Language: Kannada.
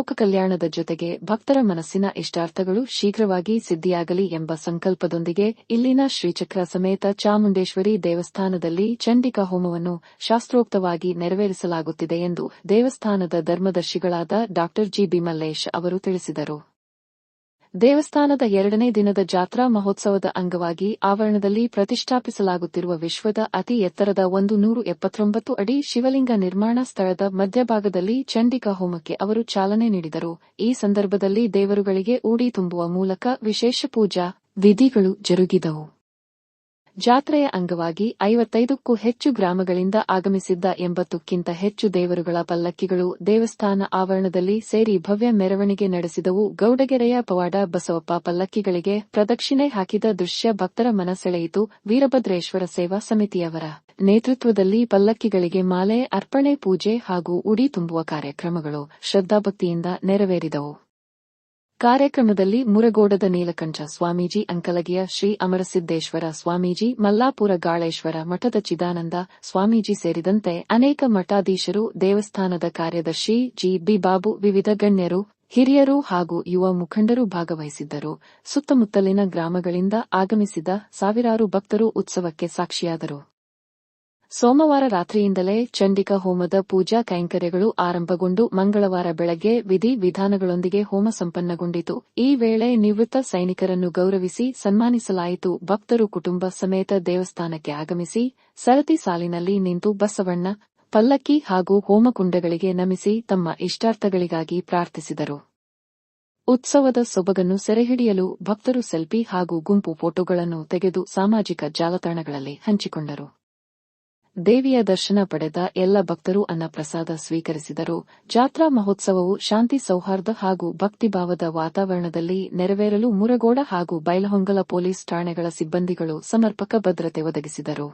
ಲೋಕ ಕಲ್ಯಾಣದ ಜೊತೆಗೆ ಭಕ್ತರ ಮನಸ್ಸಿನ ಇಷ್ಟಾರ್ಥಗಳು ಶೀಘ್ರವಾಗಿ ಸಿದ್ಧಿಯಾಗಲಿ ಎಂಬ ಸಂಕಲ್ಪದೊಂದಿಗೆ ಇಲ್ಲಿನ ಶ್ರೀಚಕ್ರ ಸಮೇತ ಚಾಮುಂಡೇಶ್ವರಿ ದೇವಸ್ಥಾನದಲ್ಲಿ ಚಂಡಿಕಾ ಹೋಮವನ್ನು ಶಾಸ್ತ್ರೋಕ್ತವಾಗಿ ನೆರವೇರಿಸಲಾಗುತ್ತಿದೆ ಎಂದು ದೇವಸ್ಥಾನದ ಧರ್ಮದರ್ಶಿಗಳಾದ ಡಾ ಜಿ ಬಿ ಮಲ್ಲೇಶ್ ಅವರು ತಿಳಿಸಿದರು. ದೇವಸ್ಥಾನದ 2ನೇ ದಿನದ ಜಾತ್ರಾ ಮಹೋತ್ಸವದ ಅಂಗವಾಗಿ ಆವರಣದಲ್ಲಿ ಪ್ರತಿಷ್ಠಾಪಿಸಲಾಗುತ್ತಿರುವ ವಿಶ್ವದ ಅತಿ ಎತ್ತರದ 179 ಅಡಿ ಶಿವಲಿಂಗ ನಿರ್ಮಾಣ ಸ್ಥಳದ ಮಧ್ಯಭಾಗದಲ್ಲಿ ಚಂಡಿಕಾ ಹೋಮಕ್ಕೆ ಅವರು ಚಾಲನೆ ನೀಡಿದರು. ಈ ಸಂದರ್ಭದಲ್ಲಿ ದೇವರುಗಳಿಗೆ ಊಡಿ ತುಂಬುವ ಮೂಲಕ ವಿಶೇಷ ಪೂಜಾ ವಿಧಿಗಳು ಜರುಗಿದವು. ಜಾತ್ರೆಯ ಅಂಗವಾಗಿ 55ಕ್ಕೂ ಹೆಚ್ಚು ಗ್ರಾಮಗಳಿಂದ ಆಗಮಿಸಿದ್ದ 80ಕ್ಕಿಂತ ಹೆಚ್ಚು ದೇವರುಗಳ ಪಲ್ಲಕ್ಕಿಗಳು ದೇವಸ್ಥಾನ ಆವರಣದಲ್ಲಿ ಸೇರಿ ಭವ್ಯ ಮೆರವಣಿಗೆ ನಡೆಸಿದವು. ಗೌಡಗೆರೆಯ ಪವಾಡ ಬಸವಪ್ಪ ಪಲ್ಲಕ್ಕಿಗಳಿಗೆ ಪ್ರದಕ್ಷಿಣೆ ಹಾಕಿದ ದೃಶ್ಯ ಭಕ್ತರ ಮನ ಸೆಳೆಯಿತು. ವೀರಭದ್ರೇಶ್ವರ ಸೇವಾ ಸಮಿತಿಯವರ ನೇತೃತ್ವದಲ್ಲಿ ಪಲ್ಲಕ್ಕಿಗಳಿಗೆ ಮಾಲೆ ಅರ್ಪಣೆ, ಪೂಜೆ ಹಾಗೂ ಉಡಿ ತುಂಬುವ ಕಾರ್ಯಕ್ರಮಗಳು ಶ್ರದ್ಧಾಭಕ್ತಿಯಿಂದ ನೆರವೇರಿದವು. ಕಾರ್ಯಕ್ರಮದಲ್ಲಿ ಮುರಗೋಡದ ನೀಲಕಂಠ ಸ್ವಾಮೀಜಿ, ಅಂಕಲಗಿಯ ಶ್ರೀ ಅಮರಸಿದ್ದೇಶ್ವರ ಸ್ವಾಮೀಜಿ, ಮಲ್ಲಾಪುರ ಗಾಳೇಶ್ವರ ಮಠದ ಚಿದಾನಂದ ಸ್ವಾಮೀಜಿ ಸೇರಿದಂತೆ ಅನೇಕ ಮಠಾಧೀಶರು, ದೇವಸ್ಥಾನದ ಕಾರ್ಯದರ್ಶಿ ಜಿ ಬಿ ಬಾಬು, ವಿವಿಧ ಗಣ್ಯರು, ಹಿರಿಯರು ಹಾಗೂ ಯುವ ಮುಖಂಡರು ಭಾಗವಹಿಸಿದ್ದರು. ಸುತ್ತಮುತ್ತಲಿನ ಗ್ರಾಮಗಳಿಂದ ಆಗಮಿಸಿದ ಸಾವಿರಾರು ಭಕ್ತರು ಉತ್ಸವಕ್ಕೆ ಸಾಕ್ಷಿಯಾದರು. ಸೋಮವಾರ ರಾತ್ರಿಯಿಂದಲೇ ಚಂಡಿಕಾ ಹೋಮದ ಪೂಜಾ ಕೈಂಕರ್ಯಗಳು ಆರಂಭಗೊಂಡು ಮಂಗಳವಾರ ಬೆಳಗ್ಗೆ ವಿಧಿ ವಿಧಾನಗಳೊಂದಿಗೆ ಹೋಮ ಸಂಪನ್ನಗೊಂಡಿತು. ಈ ವೇಳೆ ನಿವೃತ್ತ ಸೈನಿಕರನ್ನು ಗೌರವಿಸಿ ಸನ್ಮಾನಿಸಲಾಯಿತು. ಭಕ್ತರು ಕುಟುಂಬ ಸಮೇತ ದೇವಸ್ಥಾನಕ್ಕೆ ಆಗಮಿಸಿ ಸರತಿ ಸಾಲಿನಲ್ಲಿ ನಿಂತು ಬಸವಣ್ಣ, ಪಲ್ಲಕ್ಕಿ ಹಾಗೂ ಹೋಮಕುಂಡಗಳಿಗೆ ನಮಿಸಿ ತಮ್ಮ ಇಷ್ಟಾರ್ಥಗಳಿಗಾಗಿ ಪ್ರಾರ್ಥಿಸಿದರು. ಉತ್ಸವದ ಸೊಬಗನ್ನು ಸೆರೆಹಿಡಿಯಲು ಭಕ್ತರು ಸೆಲ್ಫಿ ಹಾಗೂ ಗುಂಪು ಫೋಟೋಗಳನ್ನು ತೆಗೆದು ಸಾಮಾಜಿಕ ಜಾಲತಾಣಗಳಲ್ಲಿ ಹಂಚಿಕೊಂಡರು. ದೇವಿಯ ದರ್ಶನ ಪಡೆದ ಎಲ್ಲ ಭಕ್ತರು ಅನ್ನಪ್ರಸಾದ ಸ್ವೀಕರಿಸಿದರು. ಜಾತ್ರಾ ಮಹೋತ್ಸವವು ಶಾಂತಿ, ಸೌಹಾರ್ದ ಹಾಗೂ ಭಕ್ತಿಭಾವದ ವಾತಾವರಣದಲ್ಲಿ ನೆರವೇರಲು ಮುರಗೋಡ ಹಾಗೂ ಬೈಲಹೊಂಗಲ ಪೊಲೀಸ್ ಠಾಣೆಗಳ ಸಿಬ್ಬಂದಿಗಳು ಸಮರ್ಪಕ ಭದ್ರತೆ ಒದಗಿಸಿದರು.